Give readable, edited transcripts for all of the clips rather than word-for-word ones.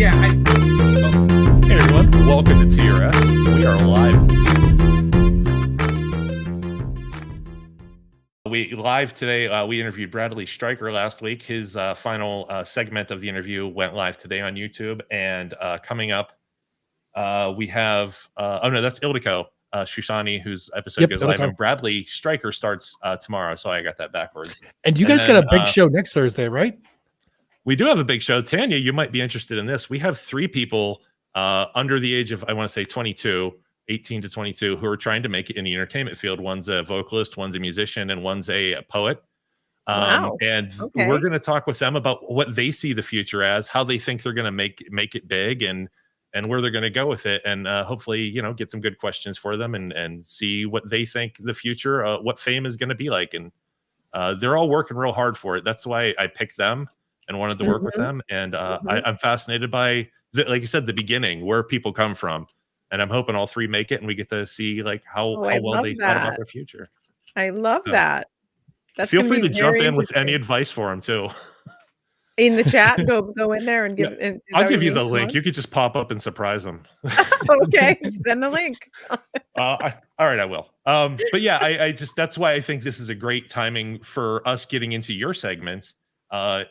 Yeah. Hey everyone, welcome to TRS. We are live today. We interviewed Bradley Stryker last week. His final segment of the interview went live today on YouTube. And coming up, we have that's Ildiko Shoshani, whose episode goes live, and Bradley Stryker starts tomorrow. So I got that backwards. And you guys got a big show next Thursday, right? We do have a big show. Tanya, you might be interested in this. We have 3 people under the age of, I want to say 22, 18 to 22, who are trying to make it in the entertainment field. One's a vocalist, one's a musician, and one's a poet. Wow. And we're going to talk with them about what they see the future as, how they think they're going to make it big, and where they're going to go with it. And hopefully, get some good questions for them and see what they think the future, what fame is going to be like. And they're all working real hard for it. That's why I picked them and wanted to work with them. And I'm fascinated by, like you said, the beginning, where people come from. And I'm hoping all 3 make it, and we get to see how well they thought about their future. I love that. That's Feel free to jump in with any advice for them too. In the chat, go in there and give. Yeah. I'll give you the link. You could just pop up and surprise them. Okay, send the link. All right, I will. But yeah, I just, that's why I think this is a great timing for us getting into your segments.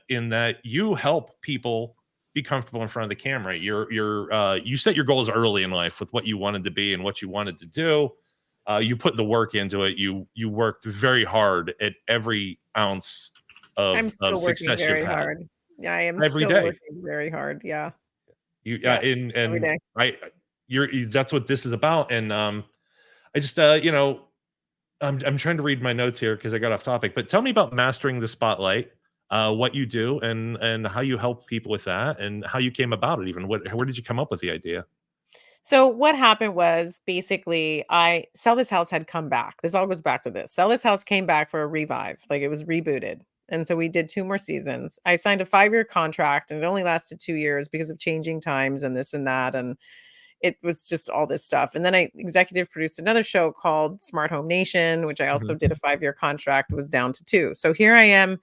In that you help people be comfortable in front of the camera. You set your goals early in life with what you wanted to be and what you wanted to do. You put the work into it. You worked very hard at every ounce of success you've had. Hard. Yeah, I am every still day. working very hard. Yeah. Every day. That's what this is about. And I just I'm trying to read my notes here because I got off topic. But tell me about mastering the spotlight. What you do and how you help people with that, and how you came about it. Even where did you come up with the idea? So what happened was, basically, Sell This House had come back. This all goes back to this. Sell This House came back for a revive, like it was rebooted. And so we did 2 more seasons. I signed a 5-year contract, and it only lasted 2 years because of changing times and this and that. And it was just all this stuff. And then I executive produced another show called Smart Home Nation, which I also did a 5-year contract, was down to 2. So here I am.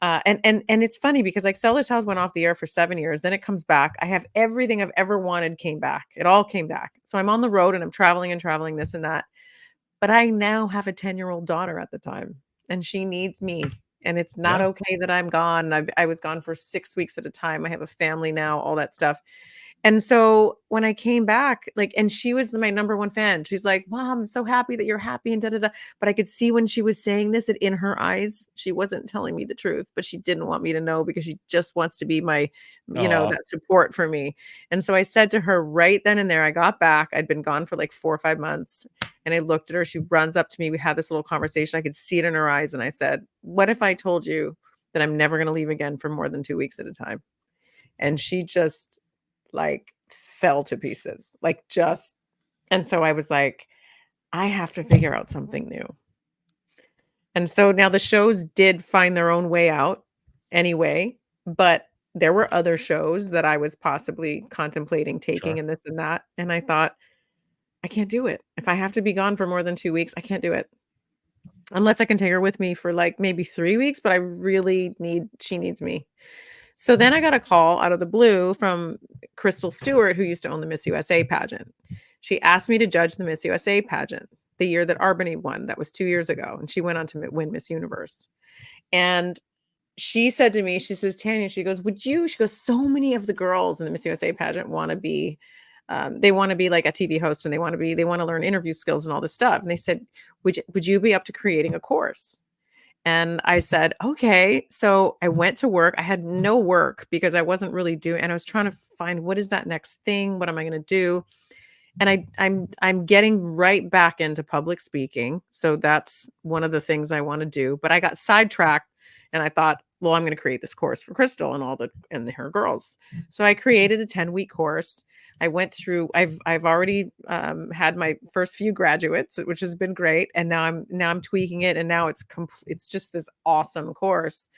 And it's funny because Sell This House went off the air for 7 years. Then it comes back. I have everything I've ever wanted came back. It all came back. So I'm on the road and I'm traveling, this and that. But I now have a 10-year-old daughter at the time, and she needs me. And it's not okay that I'm gone. I was gone for 6 weeks at a time. I have a family now, all that stuff. And so when I came back, and she was my number 1 fan. She's like, "Mom, I'm so happy that you're happy," and da-da-da. But I could see when she was saying this, in her eyes, she wasn't telling me the truth, but she didn't want me to know because she just wants to be my, that support for me. And so I said to her right then and there, I got back. I'd been gone for 4 or 5 months. And I looked at her. She runs up to me. We had this little conversation. I could see it in her eyes. And I said, "What if I told you that I'm never going to leave again for more than 2 weeks at a time?" And she just fell to pieces, and so I was like, I have to figure out something new. And so now the shows did find their own way out anyway, but there were other shows that I was possibly contemplating taking and this and that. And I thought, I can't do it. If I have to be gone for more than 2 weeks, I can't do it. Unless I can take her with me for maybe 3 weeks, but she needs me. So then I got a call out of the blue from Crystal Stewart, who used to own the Miss USA pageant. She asked me to judge the Miss USA pageant the year that Albany won. That was 2 years ago. And she went on to win Miss Universe. And she said to me, she says, "Tanya," she goes, "So many of the girls in the Miss USA pageant want to be, they want to be like a TV host, and they want to learn interview skills and all this stuff." And they said, would you be up to creating a course? And I said, okay. So I went to work. I had no work because I wasn't really doing, and I was trying to find, what is that next thing? What am I going to do? And I'm getting right back into public speaking. So that's one of the things I want to do. But I got sidetracked, and I thought, well, I'm going to create this course for Crystal and her girls. So I created a 10-week course. I went through, I've already had my first few graduates, which has been great. And now I'm tweaking it. And now it's just this awesome course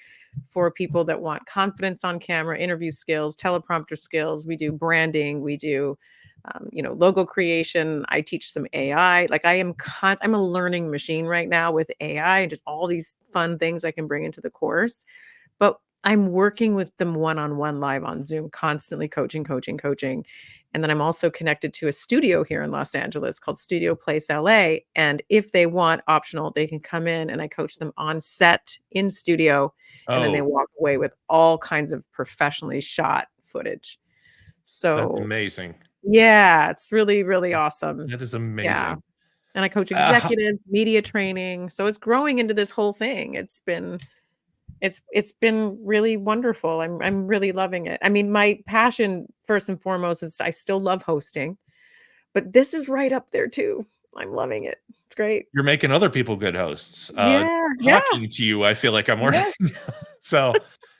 for people that want confidence on camera, interview skills, teleprompter skills. We do branding. We do, logo creation. I teach some AI. I'm a learning machine right now with AI and just all these fun things I can bring into the course. But I'm working with them one-on-one live on Zoom, constantly coaching. And then I'm also connected to a studio here in Los Angeles called Studio Place LA. And if they want optional, they can come in and I coach them on set in studio. And then they Oh, walk away with all kinds of professionally shot footage. that's So amazing. yeah, it's really, really awesome. That is Yeah. amazing. And I coach How executives, media training. So it's growing into this whole thing. It's been really wonderful. I'm really loving it. I mean, my passion first and foremost is I still love hosting, but this is right up there too. I'm loving it. It's great. you're making other people good hosts. Yeah, yeah, Talking to you, I feel like I'm learning. yeah. So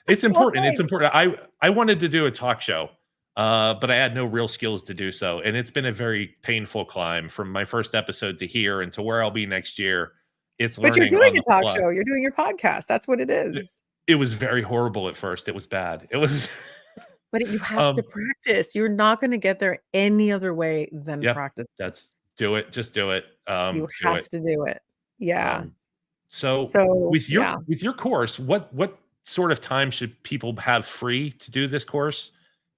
it's Well, important. It's thanks. important. I wanted to do a talk show, but I had no real skills to do so, and it's been a very painful climb from my first episode to here and to where I'll be next year. It's But you're learning doing on a the talk fly. show. You're doing your podcast. That's what it It, is. it was very horrible at first. It was bad. It was. But you have to um, practice. You're not going to get there any other way than yeah, practicing. that's do it. Just do it. You Do have it. to do it. Yeah. Um, so So, yeah. with your course, what sort of time should people have free to do this course,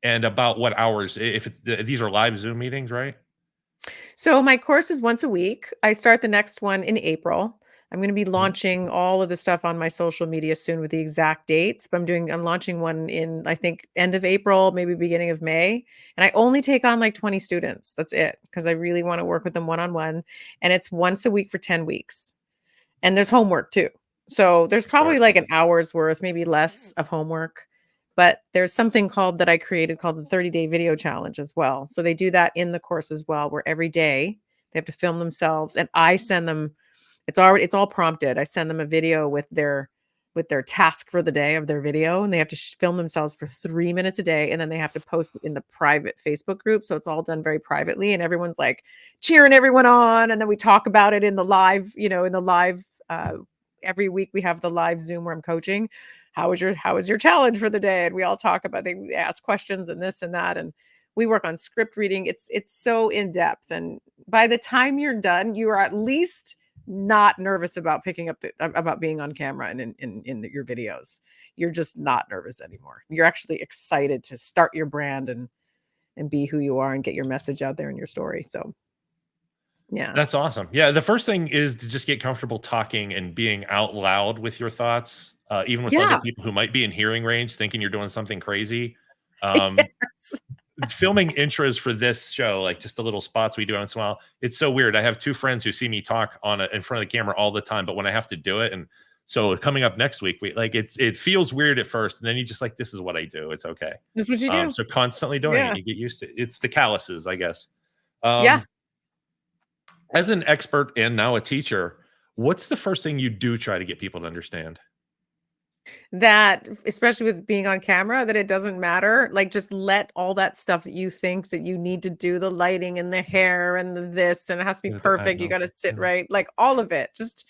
and about what hours? If these are live Zoom meetings, right? So my course is once a week. I start the next one in April. I'm going to be Mhm. launching all of the stuff on my social media soon with the exact dates, but I'm launching one in I think end of April, maybe beginning of May. And I only take on like 20 students. That's it because I really want to work with them one-on-one and it's once a week for 10 weeks. And there's homework too. So there's Of probably course. like an hour's worth, maybe less of homework. But there's something called that I created called the 30-day video challenge as well. So they do that in the course as well, where every day they have to film themselves and I send them it's all prompted. I send them a video with their task for the day of their video and they have to film themselves for 3 minutes a day and then they have to post it in the private Facebook group. So it's all done very privately and everyone's like cheering everyone on and then we talk about it in the live, every week we have the live Zoom where I'm coaching. How was your challenge for the day? And we all talk about they ask questions and this and that and we work on script reading. It's so in depth and by the time you're done, you are at least not nervous about picking up about being on camera and in your videos. You're just not nervous anymore. You're actually excited to start your brand and be who you are and get your message out there in your story. So yeah. That's awesome. Yeah, the first thing is to just get comfortable talking and being out loud with your thoughts, even with other Yeah. people who might be in hearing range, thinking you're doing something crazy. Yes. Filming intros for this show, like just the little spots we do once in a while, it's so weird. I have two friends who see me talk in front of the camera all the time, but when I have to do it, and so coming up next week, we like it feels weird at first, and then you just like, this is what I do. It's okay. That's what you do. So constantly doing it, Yeah. you get used to it. It's the calluses, I guess. Yeah. As an expert and now a teacher, what's the first thing you do try to get people to understand? That especially with being on camera, that it doesn't matter. Like just let all that stuff that you think that you need to do, the lighting and the hair and the this, and it has to be Yeah, the perfect. You got eyebrows, to sit yeah. right, like all of it. Just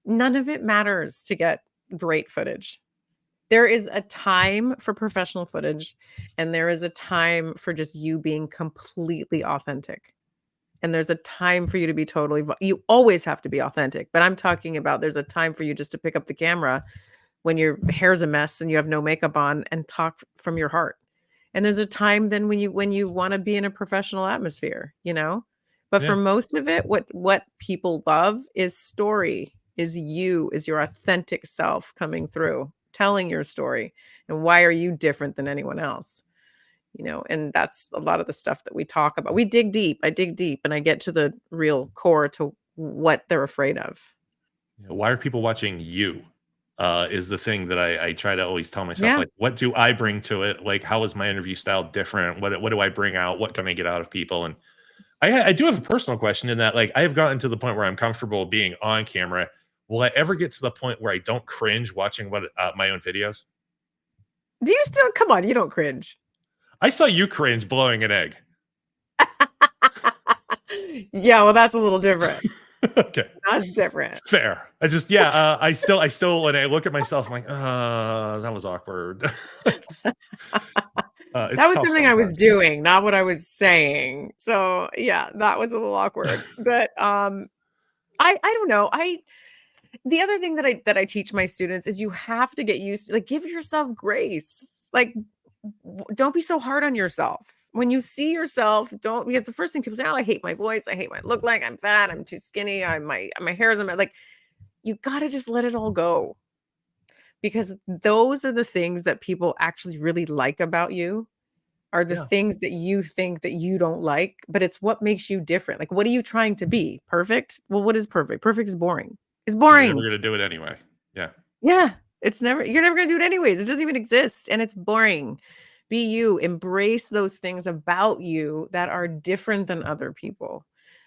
none of it matters to get great footage. There is a time for professional footage, and there is a time for just you being completely authentic. And there's a time for you to be totally, you always have to be authentic. But I'm talking about there's a time for you just to pick up the camera when your hair's a mess and you have no makeup on and talk from your heart. And there's a time then when you want to be in a professional atmosphere, you know? But for Yeah, most of it, what people love is story, is your authentic self coming through, telling your story. And why are you different than anyone else? And that's a lot of the stuff that we talk about. We dig deep. I dig deep and I get to the real core to what they're afraid of. yeah. Why are people watching you? Is the thing that I try to always tell myself, Yeah. like, what do I bring to it? Like, how is my interview style different? What do I bring out? What can I get out of people? And I do have a personal question in that, like, I have gotten to the point where I'm comfortable being on camera. Will I ever get to the point where I don't cringe watching my own videos? Do you still come on? You don't cringe. I saw you cringe blowing an egg. Yeah, well, that's a little different. Okay, That's different. fair. I still when I look at myself, I'm like, that was awkward. That It's was tough something I was sometimes. doing, not what I was saying. So yeah, that was a little awkward. But I don't know. The other thing that I teach my students is you have to get used to, like, give yourself grace. Like, don't be so hard on yourself. When you see yourself, don't, because the first thing people say, "Oh, I hate my voice. I hate what I look like. I'm fat. I'm too skinny. My hair is like." You got to just let it all go, because those are the things that people actually really like about you, are the Yeah. things that you think that you don't like, but it's what makes you different. Like, what are you trying to be? Perfect? Well, what is perfect? Perfect is boring. It's You're never boring. going to do it anyway. Yeah. Yeah. You're never going to do it anyways. It doesn't even exist and it's boring. Be you, embrace those things about you that are different than other people.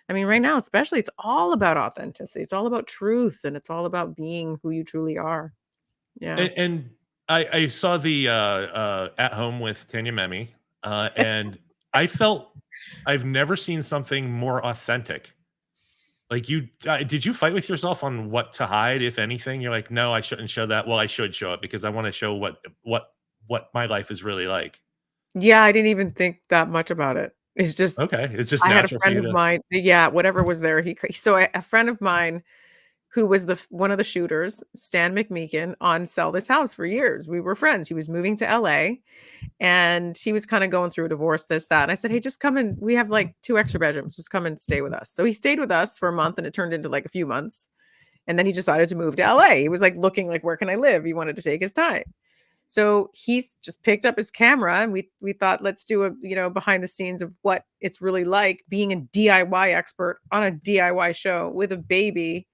I mean, right now, especially, it's all about authenticity. It's all about truth, and it's all about being who you truly are. Yeah. And I saw the At Home with Tanya Memme, and I felt I've never seen something more authentic. Like, did you fight with yourself on what to hide, if anything? You're like, no, I shouldn't show that. Well, I should show it because I want to show what my life is really like. Yeah, I didn't even think that much about it. It's just, Okay, it's just I had a natural for friend you of to. mine, yeah, whatever was there, a friend of mine who was one of the shooters, Stan McMeekin, on Sell This House for years. We were friends. He was moving to LA and he was kind of going through a divorce, this, that. And I said, "Hey, just come in. We have like 2 extra bedrooms. Just come and stay with us." So he stayed with us for a month and it turned into like a few months. And then he decided to move to LA. He was like looking like, where can I live? He wanted to take his time. So he's just picked up his camera and we thought, let's do a, behind the scenes of what it's really like being a DIY expert on a DIY show with a baby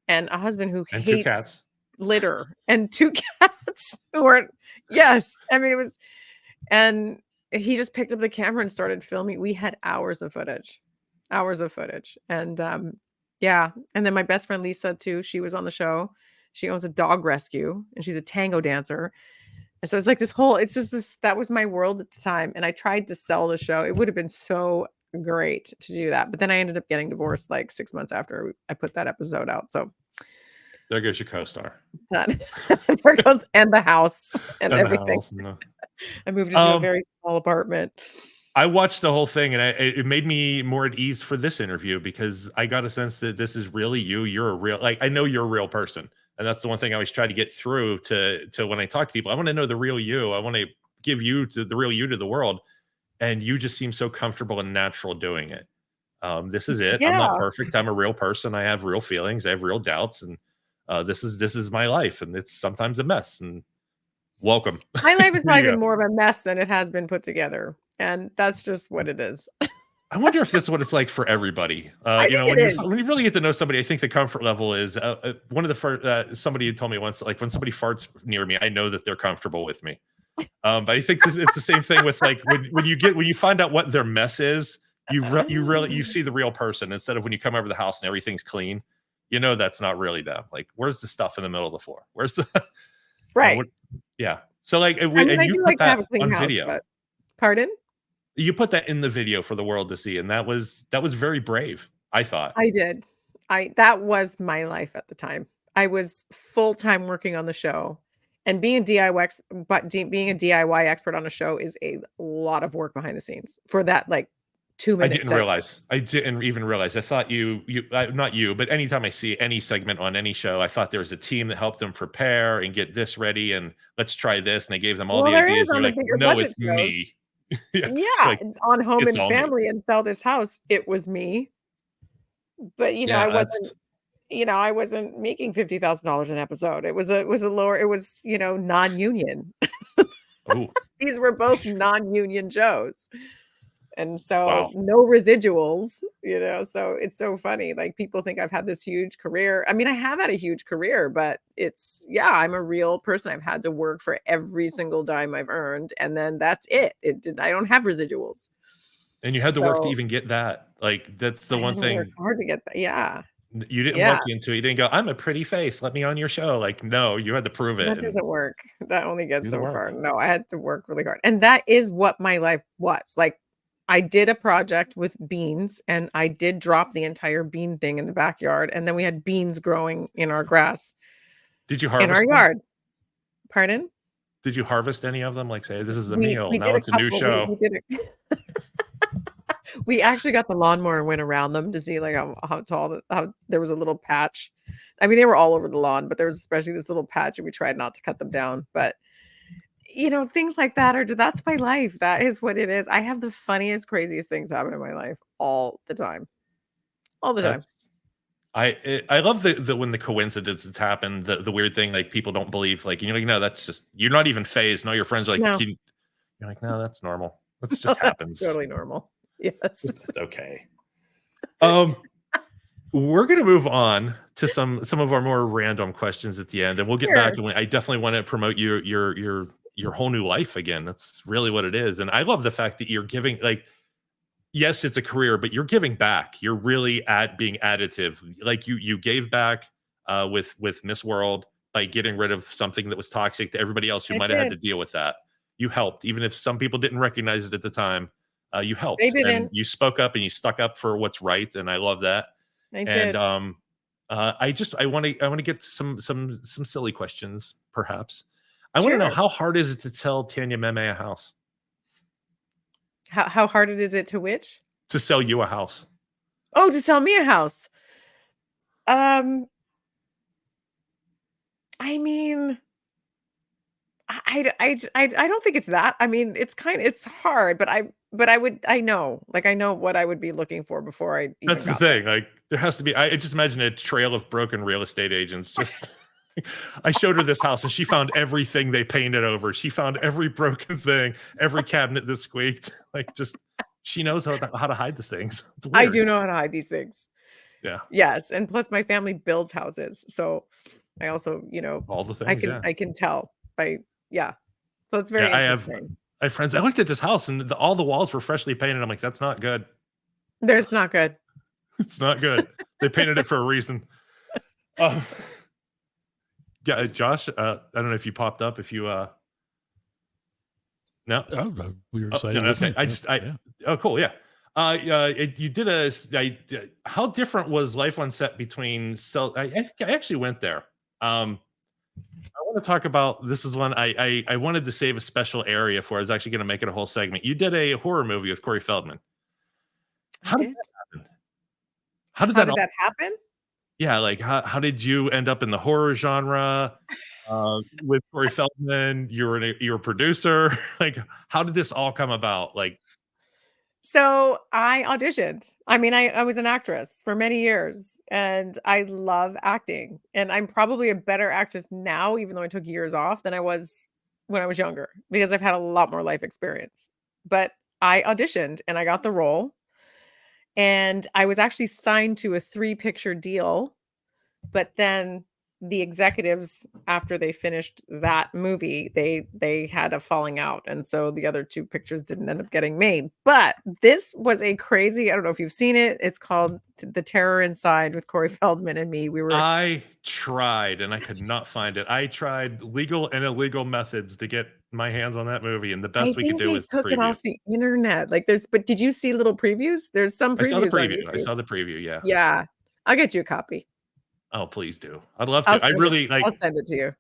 and a husband who And 2 hates cats. litter and 2 cats who are, yes. I mean, it was, and he just picked up the camera and started filming. We had hours of footage. And yeah. And then my best friend Lisa too, she was on the show. She owns a dog rescue and she's a tango dancer. And so it's like it's just this, that was my world at the time. And I tried to sell the show. It would have been so great to do that. But then I ended up getting divorced like 6 months after I put that episode out. So There goes your co-star. that there goes, and the house and And the everything. house and the. I moved into a very small apartment. I watched the whole thing, and it made me more at ease for this interview because I got a sense that this is really you. You're a real, like, I know you're a real person, and that's the one thing I always try to get through to when I talk to people. I want to know the real you. I want to give you to the real you to the world, and you just seem so comfortable and natural doing it. This is it. I'm not Yeah. perfect. I'm a real person. I have real feelings. I have real doubts, and this is my life, and it's sometimes a mess. And welcome. My life has Here you probably go. been more of a mess than it has been put together. And that's just what it is. I wonder if that's what it's like for everybody. I think it is. When you really get to know somebody, I think the comfort level is one of the first. Somebody told me once, like, when somebody farts near me, I know that they're comfortable with me. But I think it's the same thing with, like, when you find out what their mess is, you see the real person instead of when you come over the house and everything's clean. You know that's not really them. Like, where's the stuff in the middle of the floor? Where's the Right. yeah. So, like, I mean, and I you do put like to have that a clean on house, video. but pardon? You put that in the video for the world to see, and that was very brave, I thought. I did. That was my life at the time. I was full-time working on the show, and being a DIY expert on a show is a lot of work behind the scenes for that, like, 2-minute I didn't even realize. I thought not you, but anytime I see any segment on any show, I thought there was a team that helped them prepare and get this ready, and let's try this, and they gave them all the there ideas, is and on you're the like, bigger no, budget it's shows. me. Yeah, Yeah, like, on Home it's and all me. Family and Sell This House, it was me. But, Yeah, I wasn't making $50,000 an episode. It was a lower, it was, non-union. oh, These were both non-union shows. And so wow. no residuals, so it's so funny. Like, people think I've had this huge career. I mean, I have had a huge career, but I'm a real person. I've had to work for every single dime I've earned. And then that's it. I don't have residuals. And you had to work to So even get that. Like, that's the I one had to work thing. hard to get that. Yeah. You didn't Yeah. walk into it. You didn't go, I'm a pretty face. Let me on your show. Like, no, you had to prove That it and doesn't work. That only gets do the so work. far. No, I had to work really hard. And that is what my life was. Like, I did a project with beans and I did drop the entire bean thing in the backyard. And then we had beans growing in our grass Did you in our harvest them? yard. Pardon? Did you harvest any of them? Like, say, this is a We meal. we Now did a it's a new couple. show. We did it. We actually got the lawnmower and went around them to see, like, how tall how there was a little patch I mean, they were all over the lawn, but there was especially this little patch, and we tried not to cut them down. But things like that that's my life. That is what it is. I have the funniest, craziest things happen in my life all the time. All the time. That's I love the when the coincidences happen, the weird thing, like people don't believe, like no, that's just you're not even phased. No, your friends are like No. you're like, no, that's normal. That's just happens. Totally normal. Yes. It's okay. We're gonna move on to some of our more random questions at the end, and we'll get back. And I definitely want to promote your whole new life again. That's really what it is, and I love the fact that you're giving, like, yes, it's a career, but you're giving back. You're really being additive. Like you gave back with Miss World by getting rid of something that was toxic to everybody else who might have had to deal with that. You helped, even if some people didn't recognize it at the time. You helped, and you spoke up and you stuck up for what's right, and I love that. I did. And I want to get some silly questions, perhaps. I want to know, how hard is it to sell Tanya Memme a house? How hard it is it to which? To sell you a house. Oh, to sell me a house. I mean, I don't think it's that. I mean, it's hard, but I know what I would be looking for before I even That's the thing. Like, there has to be, I just imagine a trail of broken real estate agents. Just, I showed her this house and she found everything they painted over. She found every broken thing, every cabinet that squeaked. Like, just, she knows how to hide these things. It's weird. I do know how to hide these things. Yeah. Yes. And plus my family builds houses. So I also, all the things I can tell by, so it's very interesting. I have friends. I looked at this house and all the walls were freshly painted. I'm like, that's not good. It's not good. It's not good. They painted it for a reason. Yeah, Josh, I don't know if you popped up. If you no, we were excited. Okay. Oh, cool. Yeah. You did how different was life on set between? So I actually went there. I want to talk about, this is one I wanted to save a special area for. I was actually going to make it a whole segment. You did a horror movie with Corey Feldman. How did that happen? How did that happen? Yeah, like how did you end up in the horror genre with Corey Feldman? You're a producer. Like, how did this all come about? Like, so I auditioned. I mean, I was an actress for many years, and I love acting. And I'm probably a better actress now, even though I took years off, than I was when I was younger, because I've had a lot more life experience. But I auditioned and I got the role. And I was actually signed to a 3-picture deal, but then the executives, after they finished that movie, they had a falling out, and so the other 2 pictures didn't end up getting made. But this was a crazy, I don't know if you've seen it. It's called The Terror Inside with Corey Feldman and me. I tried and I could not find it. I tried legal and illegal methods to get my hands on that movie, and the best we could do was took it off the internet. Like, but did you see little previews? There's some previews. I saw the preview. Yeah. Yeah. I'll get you a copy. Oh, please do. I'd love to. I'll send it to you.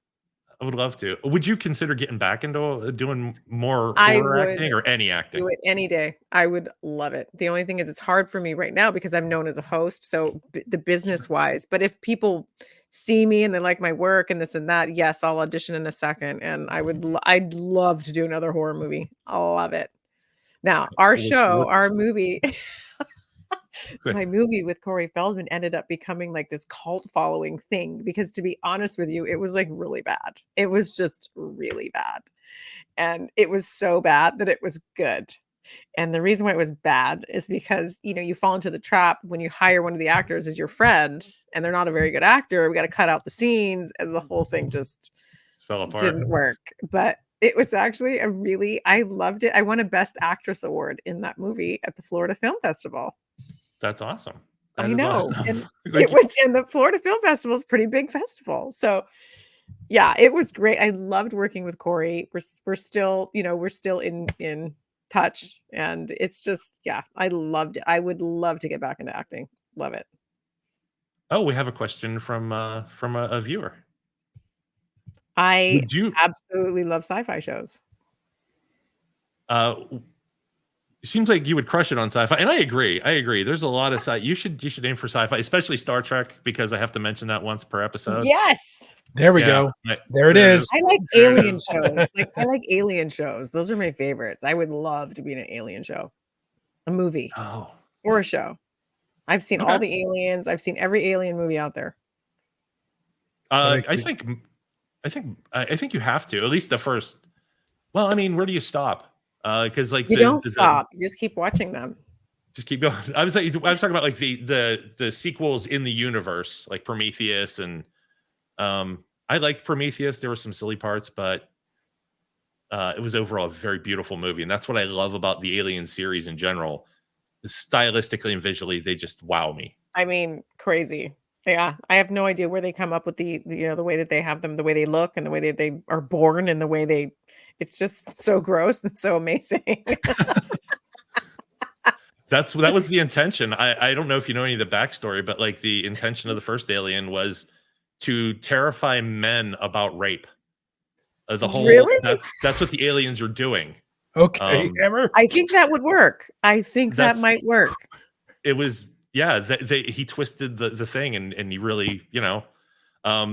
I would love to. Would you consider getting back into doing more horror acting or any acting? Do it any day. I would love it. The only thing is, it's hard for me right now because I'm known as a host. So the business wise, but if people see me and they like my work and this and that, yes, I'll audition in a second. And I'd love to do another horror movie. I'll love it. Now, our movie. My movie with Corey Feldman ended up becoming like this cult following thing because, to be honest with you, it was like really bad. It was just really bad. And it was so bad that it was good. And the reason why it was bad is because, you fall into the trap when you hire one of the actors as your friend and they're not a very good actor. We got to cut out the scenes, and the whole thing just fell apart. Didn't work. But it was actually I loved it. I won a Best Actress award in that movie at the Florida Film Festival. That's awesome. I know. Awesome. And it was in the Florida Film Festival. It's a pretty big festival. So yeah, it was great. I loved working with Corey. We're still, we're still in touch, and it's just, I loved it. I would love to get back into acting. Love it. Oh, we have a question from a viewer. I absolutely love sci-fi shows. It seems like you would crush it on sci-fi, and I agree. There's a lot of you should aim for sci-fi, especially Star Trek, because I have to mention that once per episode. Yes. There we go. There it is. I like alien shows. Like I like alien shows. Those are my favorites. I would love to be in an alien show, a movie, or a show. I've seen all the aliens. I've seen every alien movie out there. I think you have to, at least the first. Well, I mean, where do you stop? Because like you don't stop. You just keep watching them. Just keep going. I was talking about like the sequels in the universe, like Prometheus, and I liked Prometheus. There were some silly parts, but it was overall a very beautiful movie, and that's what I love about the Alien series in general. Stylistically and visually, they just wow me. I mean, crazy. Yeah, I have no idea where they come up with the way that they have them, the way they look, and the way that they are born, and the way they. It's just so gross and so amazing. That was the intention. I don't know if you know any of the backstory, but like the intention of the first Alien was to terrify men about rape. The whole really? That's what the aliens are doing. Okay, Hammer. I think that would work. I think that might work. It was he twisted the thing and he really wow.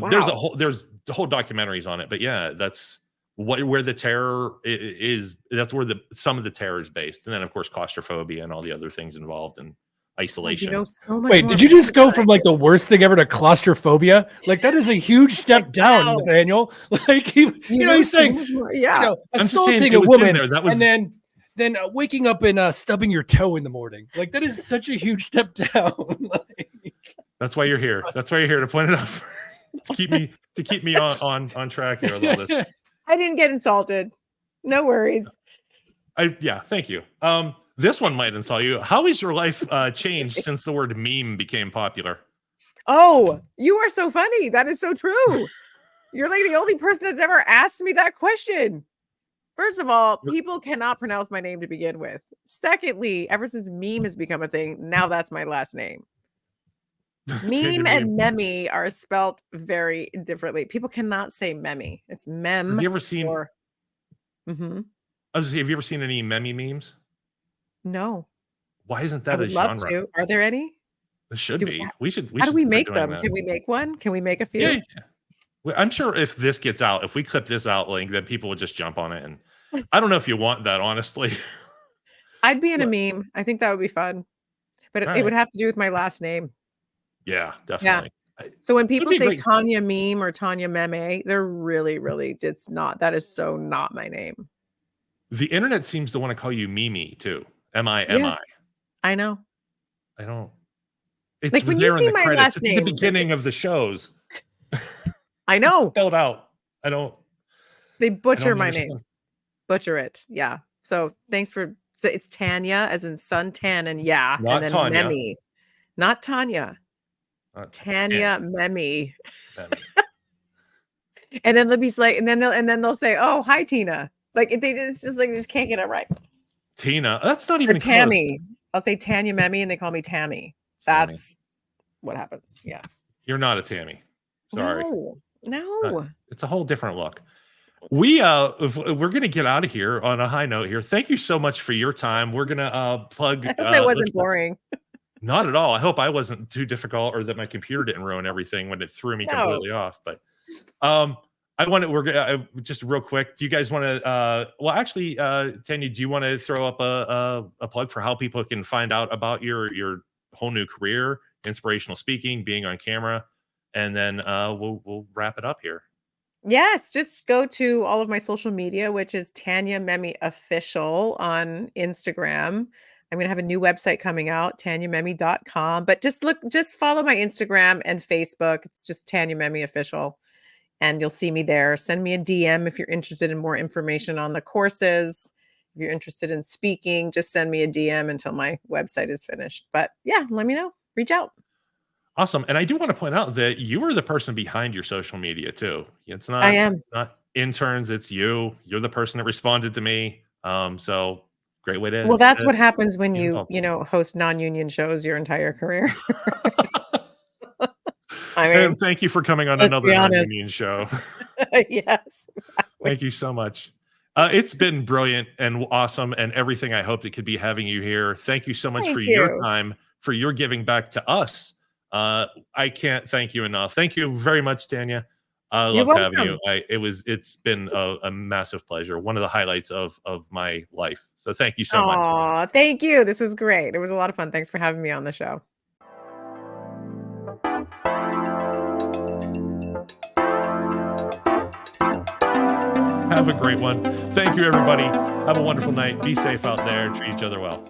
There's whole documentaries on it, but yeah, that's where the terror is. That's where some of the terror is based, and then of course claustrophobia and all the other things involved in isolation. You know so much. Wait, did you just go from like the worst thing ever to claustrophobia? Like that is a huge step down, Nathaniel. Like he's saying, assaulting a woman, and then waking up and stubbing your toe in the morning. Like that is such a huge step down. That's why you're here. That's why you're here to point it out. to keep me on track here with all this. I didn't get insulted. No worries. Thank you. This one might insult you. How has your life changed since the word meme became popular? Oh, you are so funny. That is so true. You're like the only person that's ever asked me that question. First of all, people cannot pronounce my name to begin with. Secondly, ever since meme has become a thing, now that's my last name. Meme and meme are spelled very differently. People cannot say meme. It's mem. Have you ever seen? Mm-hmm. Have you ever seen any meme memes? No. Why isn't that a genre? Love to. Are there any? There should be. We should. How do we make them? That. Can we make one? Can we make a few? Yeah. Well, I'm sure if this gets out, if we clip this out, Link, then people will just jump on it. And I don't know if you want that, honestly. I'd be in a meme. I think that would be fun, but it would have to do with my last name. Yeah, definitely. Yeah. So when people say Tanya Meme or Tanya Memme, they're really, really, it's not. That is so not my name. The internet seems to want to call you Mimi too. M-I-M-I. Yes, I know. I don't. It's like when you see my last name at the beginning of the shows. I know. Spelled out. I don't. They butcher my name. Butcher it. Yeah. So thanks for. So it's Tanya, as in suntan and not and then Tanya. Memme, not Tanya. Tanya Memme. And then they'll be like, and then they'll say, "Oh, hi, Tina." Like they just can't get it right. Tina, that's not even Tammy. close. I'll say Tanya Memme, and they call me Tammy. That's what happens. Yes. You're not a Tammy. Sorry. No. It's a whole different look. We're gonna get out of here on a high note here. Thank you so much for your time. We're gonna plug. I hope that wasn't boring. Not at all. I hope I wasn't too difficult or that my computer didn't ruin everything when it threw me completely off. But we're gonna just real quick. Do you guys want to? Well, actually, Tanya, do you want to throw up a plug for how people can find out about your whole new career, inspirational speaking, being on camera, and then we'll wrap it up here. Yes, just go to all of my social media, which is Tanya Memme Official on Instagram. I'm going to have a new website coming out, tanyamemme.com. But just follow my Instagram and Facebook. It's just Tanya Memme Official. And you'll see me there. Send me a DM if you're interested in more information on the courses. If you're interested in speaking, just send me a DM until my website is finished. But yeah, let me know. Reach out. Awesome. And I do want to point out that you are the person behind your social media too. It's not, I am. Not interns. It's you. You're the person that responded to me. So great way to. Well, that's what happens when you host non-union shows your entire career. I mean, and thank you for coming on another non-union show. Yes, exactly. Thank you so much. It's been brilliant and awesome and everything I hoped it could be having you here. Thank you so much for your time, for your giving back to us. I can't thank you enough. Thank you very much, Tanya. I loved having you. It's been a massive pleasure. One of the highlights of my life. So thank you so much. Aw, thank you. This was great. It was a lot of fun. Thanks for having me on the show. Have a great one. Thank you, everybody. Have a wonderful night. Be safe out there. Treat each other well.